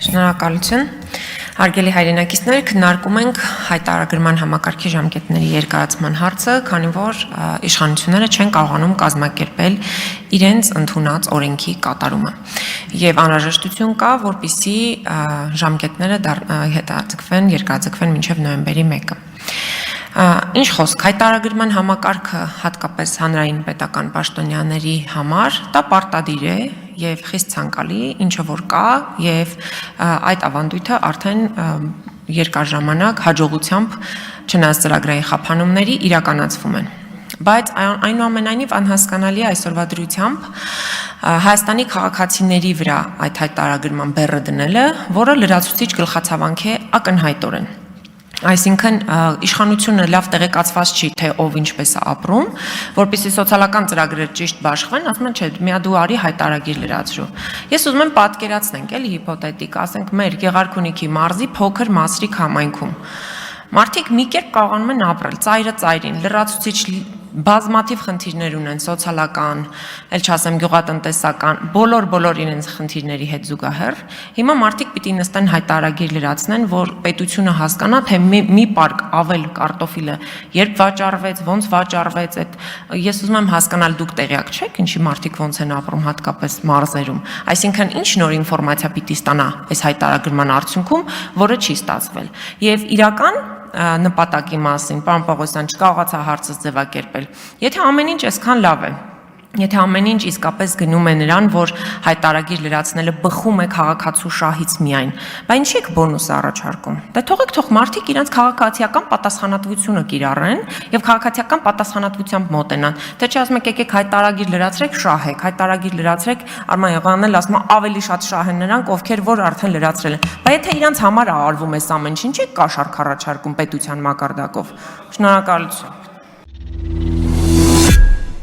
Շնորհակալություն։ Հարգելի հայրենակիցներ, քննարկում ենք հայտարարագրման համակարգի ժամկետների երկարացման հարցը, քանի որ իշխանությունները չեն կարողանում կազմակերպել իրենց ընդունած օրենքի կատարումը։ Եվ անհրաժեշտություն կա, որպեսզի ժամկետները երկարաձգվեն մինչև նոյեմբերի 1-ը։ Ինչ խոսք, հայտարարագրման համակարգը հատկապես հանրային պետական պաշտոնյաների համար դա պարտադիր է եւ խիստ ցանկալի, ինչը որ կա եւ այդ ավանդույթը արդեն երկար ժամանակ հաջողությամբ չնայած ծրագրային խափանումների իրականացվում են։ Բայց այնուամենայնիվ անհասկանալի է այսօրվա դրությամբ Հայաստանի քաղաքացիների վրա այդ հայտարարագրման բեռը դնելը, որը լրացուցիչ գլխացավանք է ակնհայտորեն։ Այսինքն իշխանությունը լավ տեղեկացված չի, թե ով ինչպես է ապրում, որպեսզի սոցիալական ծրագրեր ճիշտ բաշխվեն, ասում են, չէ, միա դու արի հայտարարագիր լրացրու։ Ես ուզում եմ պատկերացնենք, էլի հիպոթետիկ, ասենք մեր Գեղարքունիքի մարզի փոքր Մասրիկ համայնքում։ Մարդիկ մի կերպ կարողանում են ապրել, ծայրը ծայրին, լրացուցիչ բազմաթիվ խնդիրներ ունեն, սոցիալական, էլ չասեմ գյուղատնտեսական, բոլոր իրենց խնդիրների հետ զուգահեռ։ Հիմա մարդիկ պիտի նստեն հայտարարագիր լրացնեն, որ պետությունը հասկանա, թե մի պարկ ավել կարտոֆիլը երբ վաճառվեց, ոնց վաճառվեց, ես ուզում եմ հասկանալ դուք տեղյակ չեք, ինչի մարդիկ ոնց են ապրում հատկապես մարզերում։ Այսինքն ինչ նոր ինֆորմացիա պիտի ստանա այս հայտարարագրման արդյունքում, որը չի ստացվել։ Եվ իրական նպատակի մասին, պարոն Պողոսյան, չկարողացա հարցս ձևակերպել։ Եթե ամեն ինչ այսքան լավ է, եթե ամեն ինչ իսկապես գնում է նրան, որ հայտարարագիր լրացնելը բխում է քաղաքացու շահից միայն, բայց ինչի՞ եք բոնուս առաջարկում։ Դե թող մարդիկ իրենց քաղաքացիական պատասխանատվությունը կիրառեն եւ քաղաքացիական պատասխանատվությամբ մոտենան։ Թե չի ասում եք եկեք հայտարարագիր լրացրեք, շահեք, հայտարարագիր լրացրեք, Արման Եղանյանն էլ ասում է ավելի շատ շահ են նրանք, ովքեր որ արդեն լրացրել են։ Բայց եթե իրենց համար արվում է ամեն ինչ, ինչի՞ եք կաշառք առաջարկում պետության մակարդակով։ Շնորհակալություն։